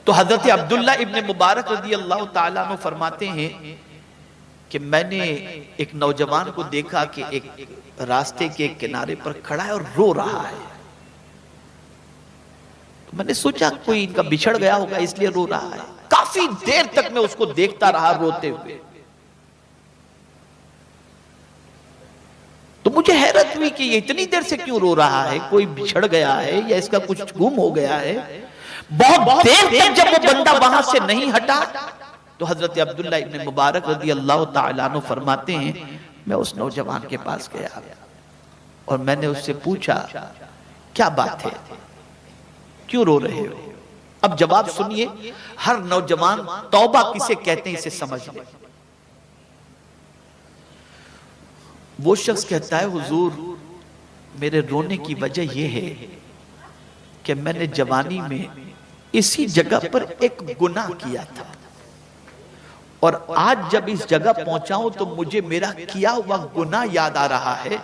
तो हजरत अब्दुल्ला इब्न मुबारक रज़ी अल्लाह ताला अन्हु फरमाते हैं कि मैंने एक नौजवान को देखा कि एक रास्ते के किनारे पर खड़ा है और रो रहा है। तो मैंने सोचा कोई इनका बिछड़ गया होगा इसलिए रो रहा है। काफी देर तक मैं उसको देखता रहा रोते हुए। तो मुझे हैरत हुई कि ये इतनी देर से क्यों रो रहा है, कोई बिछड़ गया है या इसका कुछ गुम हो गया है। बहुत देर तक जब वो बंदा वहां से नहीं हटा तो हजरत अब्दुल्ला इब्न मुबारक रज़ी अल्लाह ताला अन्हु फरमाते हैं मैं उस नौजवान के पास गया और मैंने उससे पूछा क्या बात है, क्यों रो रहे हो। अब जवाब सुनिए, हर नौजवान तौबा किसे कहते हैं इसे समझ ले। वो शख्स कहता है हुजूर मेरे रोने की वजह यह है कि मैंने जवानी में इसी जगह पर एक गुनाह किया था और आज जब इस जगह पहुंचा हूं तो मुझे मेरा किया हुआ गुनाह याद आ रहा है।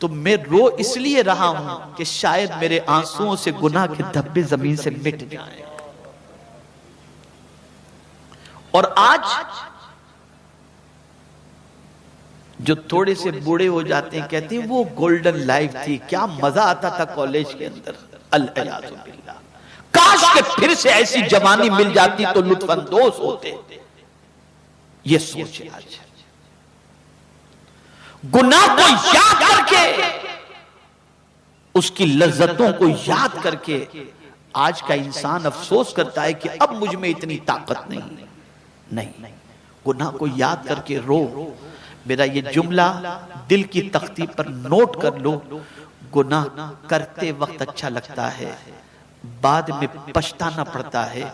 तो मैं रो इसलिए रहा हूं कि शायद मेरे आंसुओं से गुनाह के धब्बे जमीन से मिट जाएं। और आज जो थोड़े से बूढ़े हो जाते हैं कहते हैं वो गोल्डन लाइफ थी, क्या मजा आता था कॉलेज के अंदर। अल-इयाज़ु बिल्लाह, काश के फिर से ऐसी जवानी मिल जाती तो लुत्फानंदोज होते। ये सोच आज गुनाह को याद करके, उसकी लज्जतों को याद करके आज का इंसान अफसोस करता है कि अब मुझ में इतनी ताकत नहीं। गुनाह को याद करके रो। मेरा ये जुमला दिल की तख्ती पर नोट कर लो। गुनाह करते वक्त अच्छा लगता है, बाद में पछताना पड़ता है।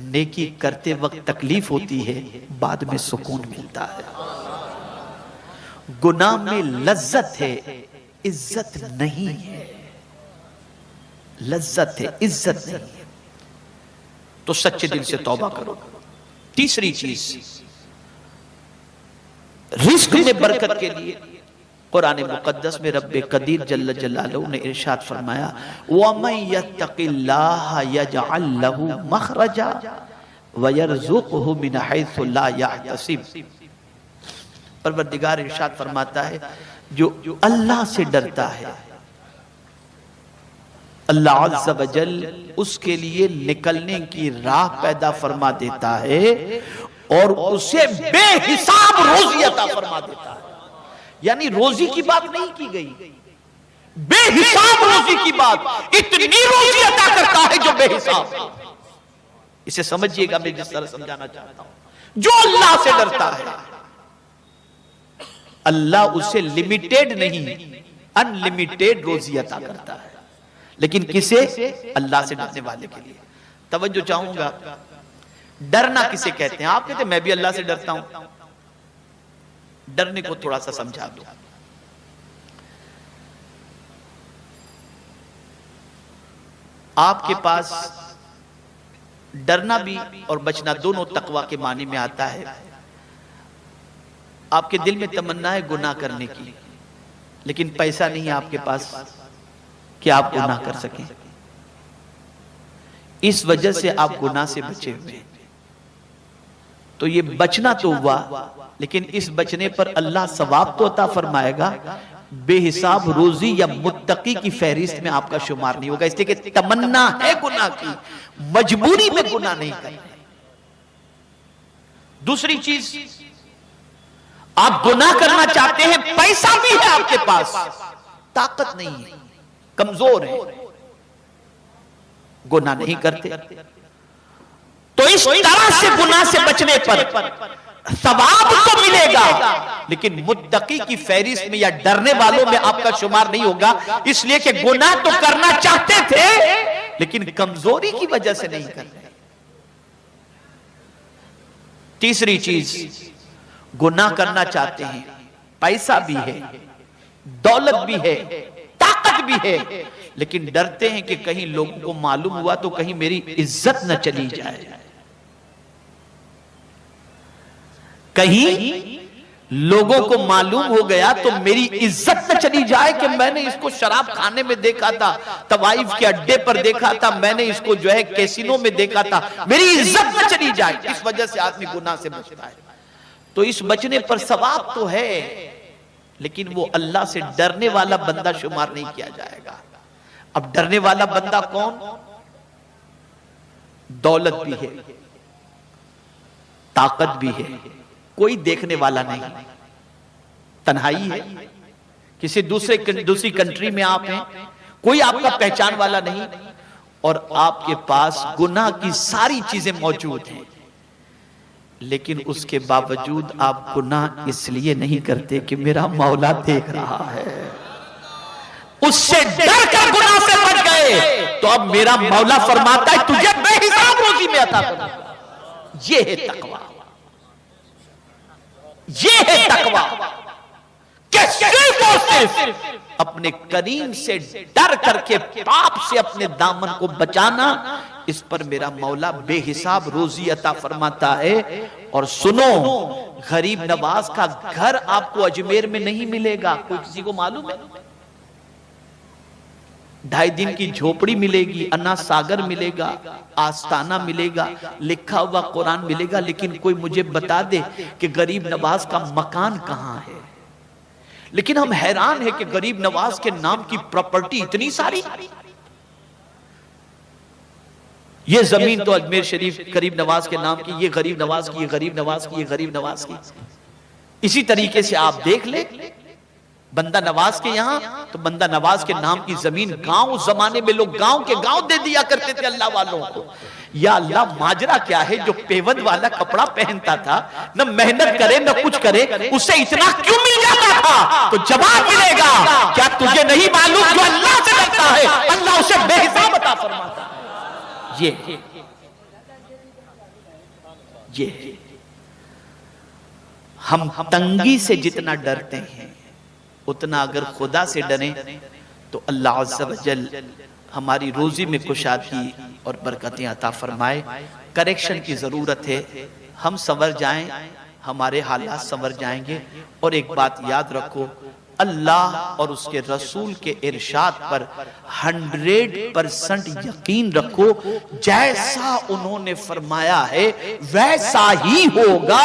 नेकी करते वक्त तकलीफ होती है, बाद में सुकून मिलता है। गुनाह में लज्जत है, इज्जत नहीं है। लज्जत है, इज्जत नहीं है। तो सच्चे दिल से तौबा करो। तीसरी चीज, रिस्क में बरकत के लिए कुरान मुकद्दस में रब्बे कदीर जल्ल जलालहू ने इरशाद फरमाया वमन यत्तकिल्लाह यजअल लहू मखरजा व यरज़ुक़हु मिन हैसु ला यहतसिब। परवरदिगार इरशाद फरमाता है जो अल्लाह से डरता है अल्लाह अज़्ज़ व जल उसके लिए निकलने की राह पैदा फरमा देता है और उसे बेहिसाब रोजी अता फरमा देता है। यानी रोजी की बात नहीं की गई, बेहिसाब रोजी की बात। इतनी रोजी अता करता है जो बेहिसाब। इसे समझिएगा, मैं जिस तरह समझाना चाहता हूं। जो अल्लाह से डरता है अल्लाह उसे लिमिटेड नहीं अनलिमिटेड रोजी अता करता है। लेकिन किसे? अल्लाह से डरने वाले के लिए। तवज्जो चाहूंगा, डरना किसे कहते हैं? आप कहते हैं मैं भी अल्लाह से डरता हूं। डरने को थोड़ा सा समझा दो। आपके पास डरना भी और बचना दोनों तकवा के मानी में आता है। आपके दिल में तमन्ना है गुनाह करने की, लेकिन पैसा नहीं है आपके पास कि आप गुनाह कर सकें। इस वजह से आप गुनाह से बचे हुए। तो ये बचना तो हुआ, लेकिन इस बचने पर अल्लाह सवाब तो अता फरमाएगा, बेहिसाब रोजी या मुत्तकी की फहरिस्त में आपका शुमार नहीं होगा। इसलिए कि तमन्ना है गुनाह की, मजबूरी में गुनाह नहीं करना। दूसरी चीज, आप गुनाह करना चाहते हैं, पैसा भी है आपके पास, ताकत नहीं है, कमजोर है, गुनाह नहीं करते। तो इस तरह से गुनाह से बचने पर सवाब तो मिलेगा, लेकिन मुत्तकी की फहरिस्त में या डरने वालों में आपका शुमार नहीं होगा। इसलिए कि गुनाह तो करना चाहते थे, लेकिन कमजोरी की वजह से नहीं कर रहे। तीसरी चीज, गुनाह करना चाहते हैं, पैसा भी है, दौलत भी है, ताकत भी है, लेकिन डरते हैं कि कहीं लोगों को मालूम हुआ तो कहीं मेरी इज्जत न चली जाए, कहीं लोगों को मालूम हो गया तो मेरी इज्जत न चली जाए कि मैंने इसको शराब खाने में देखा था, तवाइफ के अड्डे पर देखा था, मैंने इसको जो है कैसीनो में देखा था, मेरी इज्जत न चली जाए। इस वजह से आदमी गुनाह से बचता है। तो इस बचने पर सवाब तो है, लेकिन वो अल्लाह से डरने वाला बंदा शुमार नहीं किया जाएगा। अब डरने वाला बंदा कौन? दौलत भी है, ताकत भी है, कोई देखने वाला नहीं, तन्हाई है, किसी दूसरी कंट्री में आप हैं, कोई आपका पहचान वाला नहीं, और आपके पास गुनाह की सारी चीजें मौजूद हैं, लेकिन उसके बावजूद आप गुनाह इसलिए नहीं करते कि मेरा मौला देख रहा है, उससे डर कर गुनाह से बच गए। तो अब मेरा मौला फरमाता है तुझे बेहिसाब रोजी में अता करूंगा। ये है तकवा, ये है तकवा कि सिर्फ और सिर्फ अपने करीम से डर करके पाप से अपने दामन को बचाना, इस पर मेरा मौला बेहिसाब रोजी अता फरमाता है। और सुनो, गरीब नवाज का घर आपको अजमेर में नहीं मिलेगा, कोई किसी को मालूम है? 2.5 दिन की झोपड़ी मिलेगी, अन्ना सागर मिलेगा, आस्ताना मिलेगा, लिखा हुआ कुरान मिलेगा, लेकिन कोई मुझे बता दे कि गरीब नवाज का मकान कहां है। लेकिन हम हैरान है कि गरीब नवाज के नाम की प्रॉपर्टी इतनी सारी। ये जमीन तो अजमेर शरीफ गरीब नवाज के नाम की, ये गरीब नवाज की, ये गरीब नवाज की, ये गरीब नवाज की। इसी तरीके से आप देख ले बंदा नवाज के यहां, तो बंदा नवाज के नाम की जमीन गांव, जमाने में लोग गांव के गांव दे दिया करते थे अल्लाह वालों को। या अल्लाह, माजरा क्या है? जो पेवंद वाला कपड़ा पहनता था, न मेहनत करे न कुछ करे, उसे इतना क्यों मिल जाता था? तो जवाब मिलेगा, क्या तुझे नहीं मालूम जो अल्लाह से डरता है अल्लाह उसे बेहिसाब अता फरमाता है। ये हम तंगी से जितना डरते हैं, उतना अगर खुदा से डरें तो अल्लाह अज़्ज़ा वजल हमारी रोजी में कुशादगी और बरकतें अता फरमाए। करेक्शन की जरूरत है, हम संवर जाएं, हमारे हालात संवर जाएंगे। और एक बात याद रखो, अल्लाह और उसके रसूल के इरशाद पर 100% यकीन रखो, जैसा उन्होंने फरमाया है वैसा ही होगा।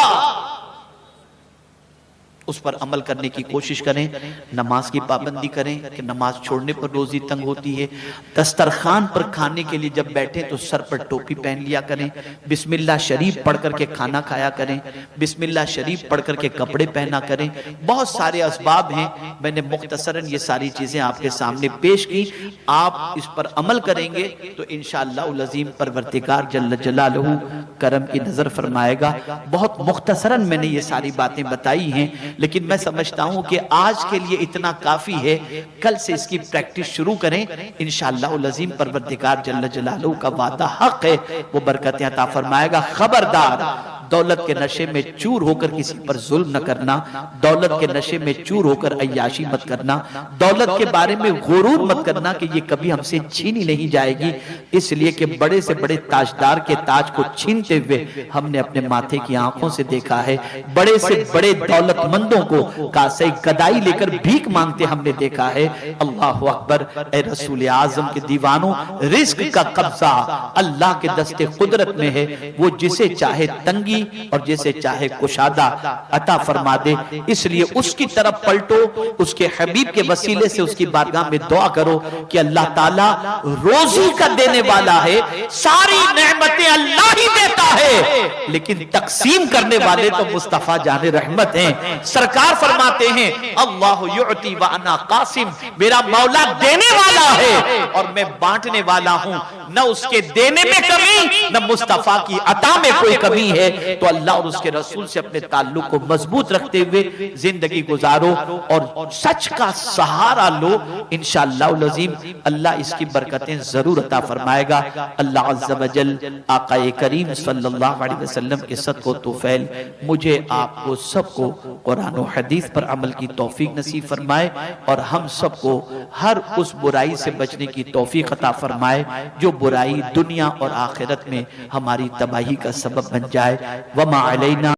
उस पर अमल करने की कोशिश करें, नमाज की पाबंदी करें कि नमाज छोड़ने पर रोजी तंग होती है। दस्तरखान पर खाने के लिए जब बैठे तो सर पर टोपी पहन लिया करें, बिस्मिल्लाह शरीफ पढ़ करके खाना खाया करें, बिस्मिल्लाह शरीफ पढ़ करके कपड़े पहना करें। बहुत सारे असबाब हैं, मैंने मुख्तसरन ये सारी चीजें आपके सामने पेश की। आप इस पर अमल करेंगे तो इंशाअल्लाह अज़ीम परवरदिगार जल्ल जलालहू करम की नजर फरमाएगा। बहुत मुख्तसरन मैंने ये सारी बातें बताई हैं, लेकिन मैं समझता हूं कि आज के लिए इतना काफी है। कल से इसकी प्रैक्टिस शुरू करें, इंशाअल्लाह अज़ीम परवरदिगार जल्ल जलालहू का वादा हक है, वो बरकतें अता फरमाएगा। खबरदार, दौलत के नशे में चूर होकर किसी पर जुल्म न करना, दौलत के नशे में चूर होकर अय्याशी मत करना, दौलत के बारे में गुरूर मत करना कि ये कभी हमसे छीनी नहीं जाएगी। इसलिए कि बड़े से बड़े ताजदार के ताज को छीनते हुए हमने अपने माथे की आंखों से देखा है, बड़े से बड़े दौलतमंदों को कासे गदाई लेकर भीख मांगते हमने देखा है। अल्लाह अकबर। ए रसूल आजम के दीवानों, रिस्क का कब्जा अल्लाह के दस्ते कुदरत में है, वो जिसे चाहे तंगी और जैसे चाहे कुशादा अता फरमा दे। इसलिए उसकी तरफ पलटो, उसके हबीब के वसीले से उसकी बारगाह में दुआ करो कि अल्लाह ताला रोजी का देने वाला है, सारी नेमतें अल्लाह ही देता है, लेकिन तकसीम करने वाले तो मुस्तफा जाने रहमत हैं। सरकार फरमाते हैं अल्लाह युअती व अना कासिम, मेरा मौला देने वाला है और मैं बांटने वाला हूं। न उसके देने में कमी, न मुस्तफा की अता में कोई कमी है। तो अल्लाह और उसके रसूल से अपने ताल्लुक को मजबूत रखते हुए जिंदगी गुजारो और सच का सहारा लो। इंशाअल्लाह अज़ीम अल्लाह इसकी बरकतें जरूर अता फरमाएगा। अल्लाह अज़्ज़ा वजल आक़ाए करीम सल्लल्लाहु अलैहि वसल्लम के सदक़ो तौफ़ैल मुझे आपको सबको कुरान और हदीस पर अमल की तौफीक नसीब फरमाए और हम सबको हर उस बुराई से बचने की तौफीक अता फरमाए जो बुराई दुनिया और आखिरत में हमारी तबाही का सबब बन जाए। वमा अलैना